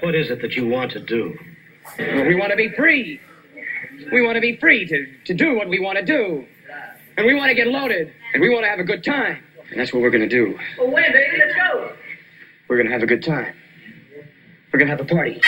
What is it that you want to do? Well, we want to be free. We want to be free to do what we want to do. And we want to get loaded. And we want to have a good time. And that's what we're going to do. Well, when, baby? Let's go. We're going to have a good time. We're going to have a party.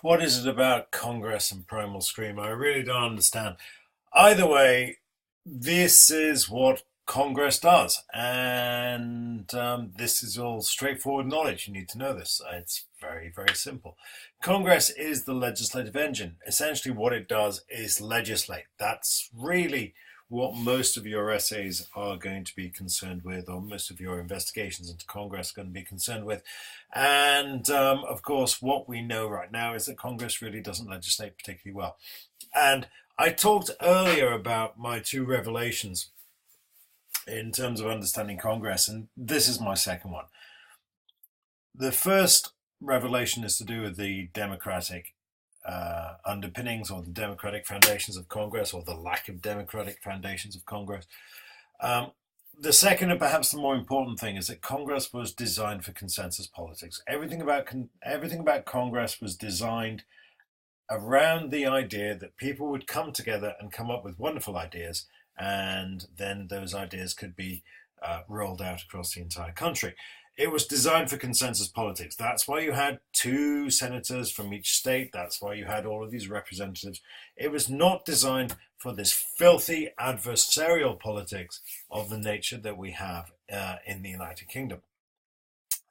What is it about Congress and Primal Scream? I really don't understand. Either way, this is what Congress does, and this is all straightforward knowledge. You need to know this. It's very, very simple. Congress is the legislative engine. Essentially, what it does is legislate. That's really what most of your essays are going to be concerned with, or most of your investigations into Congress are going to be concerned with. And of course, what we know right now is that Congress really doesn't legislate particularly well. And I talked earlier about my two revelations in terms of understanding Congress, and this is my second one. The first revelation is to do with the democratic underpinnings, or the democratic foundations of Congress, or the lack of democratic foundations of Congress. The second, and perhaps the more important thing, is that Congress was designed for consensus politics. Everything about Congress was designed around the idea that people would come together and come up with wonderful ideas, and then those ideas could be rolled out across the entire country. It was designed for consensus politics. That's why you had 2 senators from each state. That's why you had all of these representatives. It was not designed for this filthy adversarial politics of the nature that we have in the United Kingdom.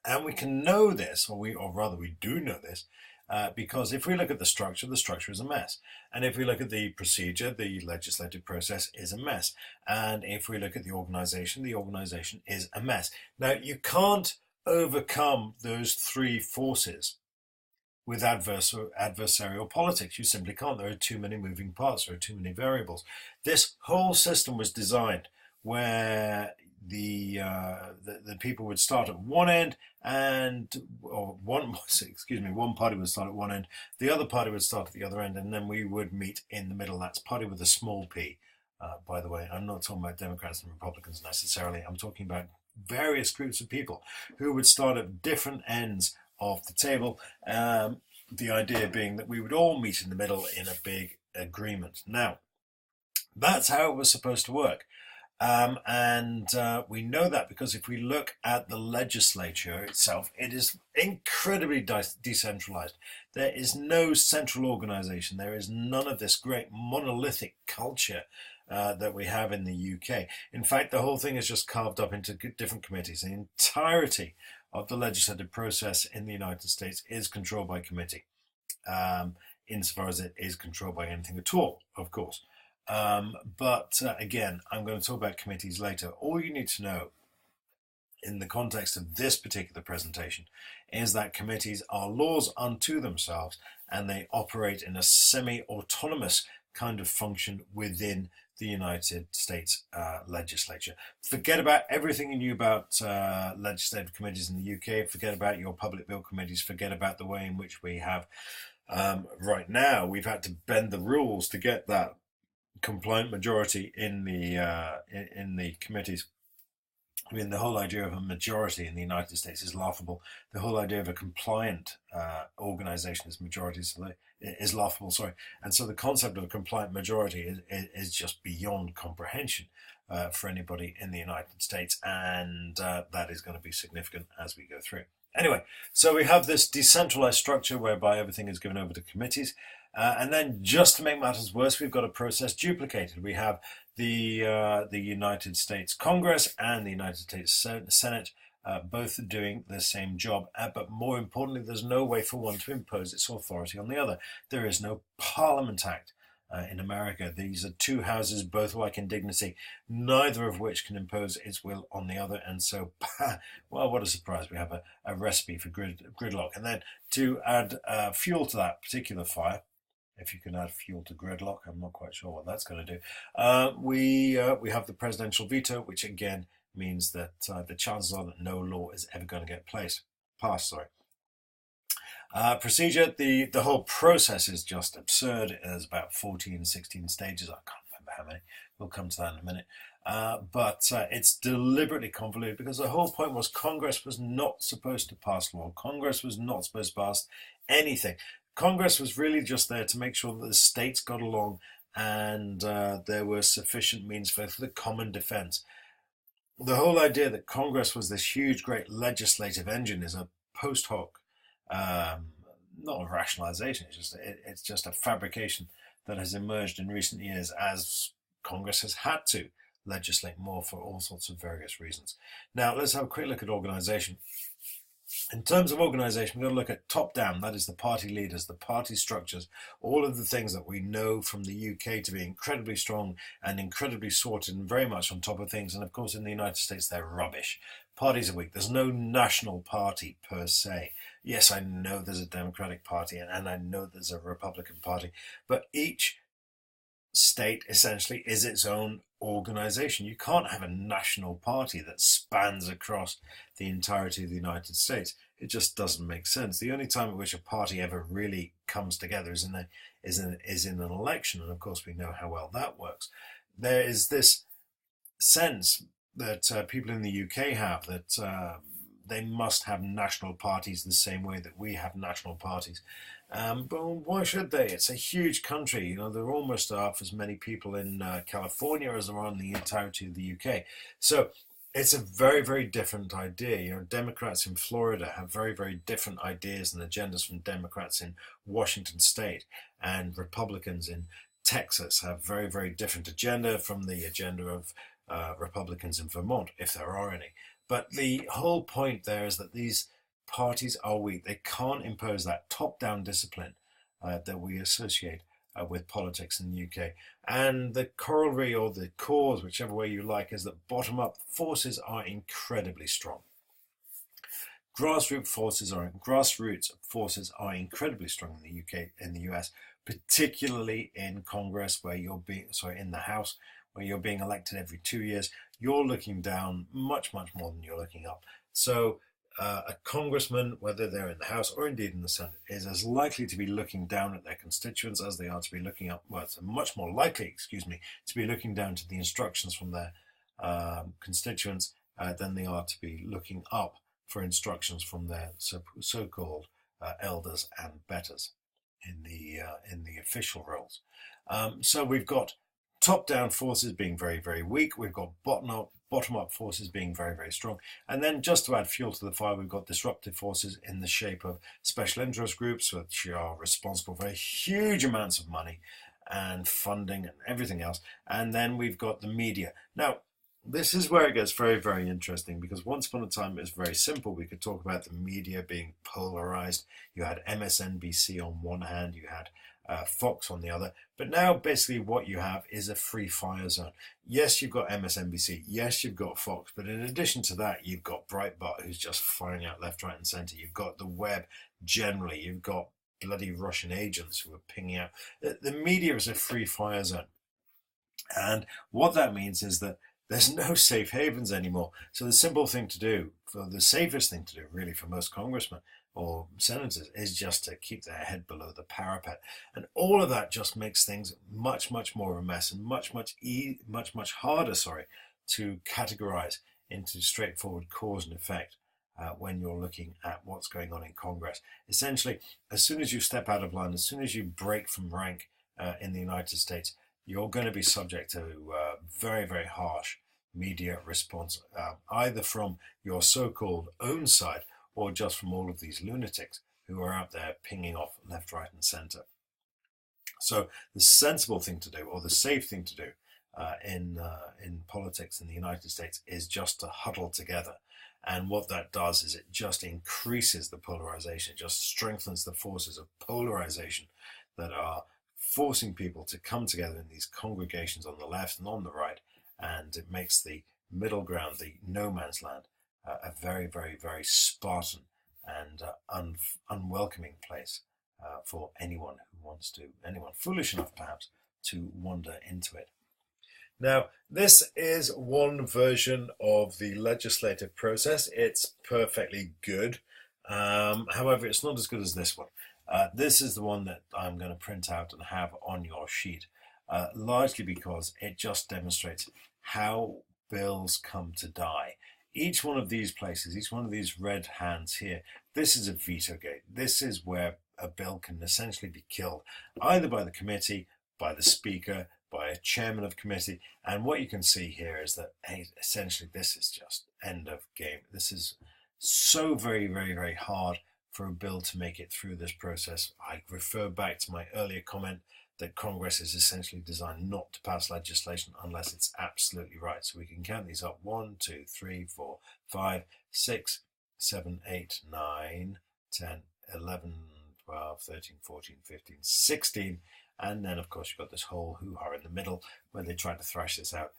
And we can know this, or rather we do know this, because if we look at the structure is a mess. And if we look at the procedure, the legislative process is a mess. And if we look at the organization is a mess. Now, you can't overcome those 3 forces with adversarial politics. You simply can't. There are too many moving parts. There are too many variables. This whole system was designed where the people would start at one end, one party would start at one end, the other party would start at the other end, and then we would meet in the middle. That's party with a small p. By the way, I'm not talking about Democrats and Republicans necessarily. I'm talking about various groups of people who would start at different ends of the table. The idea being that we would all meet in the middle in a big agreement. Now, that's how it was supposed to work. We know that because if we look at the legislature itself, it is incredibly decentralized. There is no central organization. There is none of this great monolithic culture that we have in the UK. In fact, the whole thing is just carved up into different committees. The entirety of the legislative process in the United States is controlled by committee, insofar as it is controlled by anything at all, of course. Again, I'm going to talk about committees later. All you need to know in the context of this particular presentation is that committees are laws unto themselves, and they operate in a semi-autonomous kind of function within the United States legislature. Forget about everything you knew about legislative committees in the UK. Forget about your public bill committees. Forget about the way in which we have right now. We've had to bend the rules to get that compliant majority in the committees. I mean, the whole idea of a majority in the United States is laughable. The whole idea of a compliant organization as majority is laughable. Sorry, and so the concept of a compliant majority is just beyond comprehension for anybody in the United States, and that is going to be significant as we go through. Anyway, so we have this decentralized structure whereby everything is given over to committees. And then, just to make matters worse, we've got a process duplicated. We have the United States Congress and the United States Senate both doing the same job. But more importantly, there's no way for one to impose its authority on the other. There is no Parliament Act. In America, these are two houses, both alike in dignity, neither of which can impose its will on the other. And so, well, what a surprise. We have a recipe for gridlock. And then to add fuel to that particular fire, if you can add fuel to gridlock, I'm not quite sure what that's going to do. We have the presidential veto, which again means that the chances are that no law is ever going to get passed. Procedure, the whole process is just absurd. There's about 14, 16 stages. I can't remember how many. We'll come to that in a minute. But it's deliberately convoluted because the whole point was Congress was not supposed to pass law. Congress was not supposed to pass anything. Congress was really just there to make sure that the states got along and there were sufficient means for the common defense. The whole idea that Congress was this huge, great legislative engine is a post hoc not a rationalization, it's just a fabrication that has emerged in recent years as Congress has had to legislate more for all sorts of various reasons. Now, let's have a quick look at organization. In terms of organization, we're going to look at top down, that is the party leaders, the party structures, all of the things that we know from the UK to be incredibly strong and incredibly sorted and very much on top of things. And of course, in the United States, they're rubbish. Parties are weak. There's no national party per se. Yes, I know there's a Democratic Party and I know there's a Republican Party, but each state essentially is its own organization. You can't have a national party that spans across the entirety of the United States. It just doesn't make sense. The only time at which a party ever really comes together is in an election, and of course we know how well that works. There is this sense that people in the UK have that they must have national parties the same way that we have national parties. But why should they? It's a huge country. You know, there are almost half as many people in California as there are in the entirety of the UK. So it's a very, very different idea. You know, Democrats in Florida have very, very different ideas and agendas from Democrats in Washington State, and Republicans in Texas have very, very different agenda from the agenda of Republicans in Vermont, if there are any. But the whole point there is that these parties are weak. They can't impose that top-down discipline that we associate with politics in the UK. And the corollary, or the cause, whichever way you like, is that bottom-up forces are incredibly strong. Grassroots forces are incredibly strong in the UK, in the US, particularly in Congress, where in the House, where you're being elected every 2 years. You're looking down much, much more than you're looking up. So a congressman, whether they're in the House or indeed in the Senate, is as likely to be looking down at their constituents as they are to be looking up, well, it's much more likely, to be looking down to the instructions from their constituents than they are to be looking up for instructions from their so-called elders and betters in the official roles. So we've got top-down forces being very, very weak. We've got bottom-up forces being very, very strong. And then just to add fuel to the fire, we've got disruptive forces in the shape of special interest groups, which are responsible for huge amounts of money and funding and everything else. And then we've got the media. Now, this is where it gets very, very interesting, because once upon a time it was very simple. We could talk about the media being polarized. You had MSNBC on one hand, you had Fox on the other. But now basically what you have is a free fire zone. Yes, you've got MSNBC. Yes, you've got Fox. But in addition to that, you've got Breitbart, who's just firing out left, right, and center. You've got the web generally. You've got bloody Russian agents who are pinging out. The media is a free fire zone. And what that means is that there's no safe havens anymore. So the simple thing to do, the safest thing to do really for most congressmen or senators, is just to keep their head below the parapet. And all of that just makes things much, much more of a mess and much harder, to categorize into straightforward cause and effect when you're looking at what's going on in Congress. Essentially, as soon as you step out of line, as soon as you break from rank in the United States, you're going to be subject to very, very harsh media response, either from your so-called own side or just from all of these lunatics who are out there pinging off left, right, and center. So the sensible thing to do, or the safe thing to do in politics in the United States, is just to huddle together. And what that does is it just increases the polarization, it just strengthens the forces of polarization that are forcing people to come together in these congregations on the left and on the right, and it makes the middle ground, the no man's land, a very, very, very Spartan and unwelcoming place for anyone who wants to, anyone foolish enough perhaps, to wander into it. Now, this is one version of the legislative process. It's perfectly good. However, it's not as good as this one. This is the one that I'm going to print out and have on your sheet, largely because it just demonstrates how bills come to die. Each one of these places, each one of these red hands here, this is a veto gate. This is where a bill can essentially be killed, either by the committee, by the speaker, by a chairman of committee. And what you can see here is that essentially this is just end of game. This is so very, very, very hard for a bill to make it through this process. I refer back to my earlier comment that Congress is essentially designed not to pass legislation unless it's absolutely right. So we can count these up: 1, 2, 3, 4, 5, 6, 7, 8, 9, 10, 11, 12, 13, 14, 15, 16. And then, of course, you've got this whole hoo-ha in the middle where they try to thrash this out.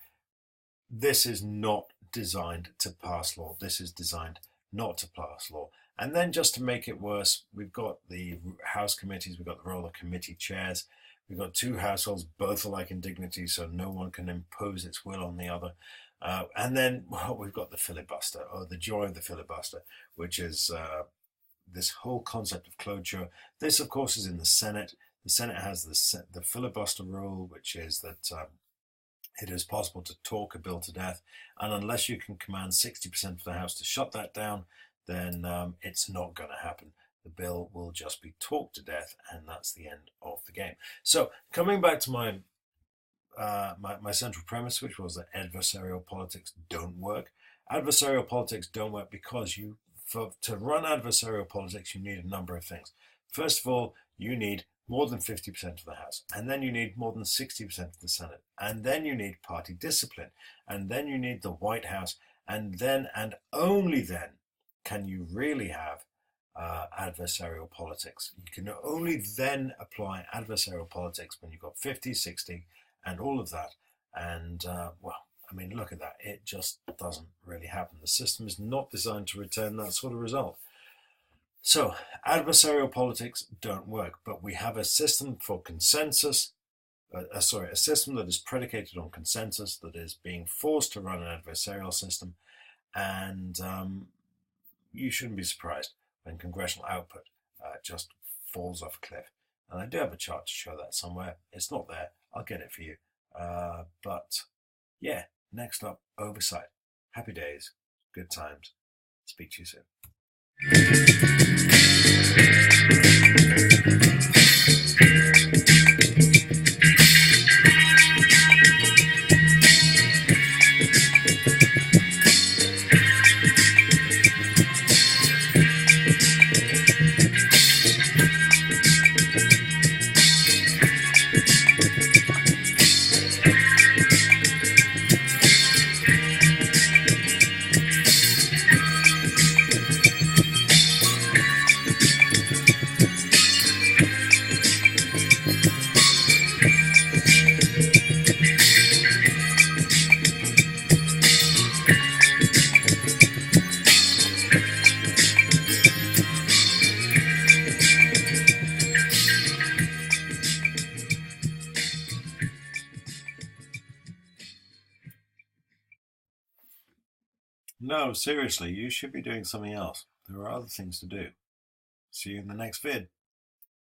This is not designed to pass law. This is designed not to pass law. And then just to make it worse, we've got the House committees, we've got the role of committee chairs, we've got two households, both alike in dignity, so no one can impose its will on the other. And then, well, we've got the filibuster, or the joy of the filibuster, which is this whole concept of cloture. This, of course, is in the Senate. The Senate has the filibuster rule, which is that it is possible to talk a bill to death, and unless you can command 60% of the House to shut that down, then it's not going to happen. The bill will just be talked to death, and that's the end of the game. So, coming back to my central premise, which was that adversarial politics don't work. Adversarial politics don't work because to run adversarial politics, you need a number of things. First of all, you need more than 50% of the House, and then you need more than 60% of the Senate, and then you need party discipline, and then you need the White House, and then and only then can you really have adversarial politics. You can only then apply adversarial politics when you've got 50, 60, and all of that. And well, I mean, look at that. It just doesn't really happen. The system is not designed to return that sort of result. So, adversarial politics don't work, but we have a system for consensus, a system that is predicated on consensus, that is being forced to run an adversarial system, and you shouldn't be surprised when congressional output just falls off a cliff. And I do have a chart to show that somewhere. It's not there. I'll get it for you. But yeah, next up, oversight. Happy days, good times. Speak to you soon. No, seriously, you should be doing something else. There are other things to do. See you in the next vid.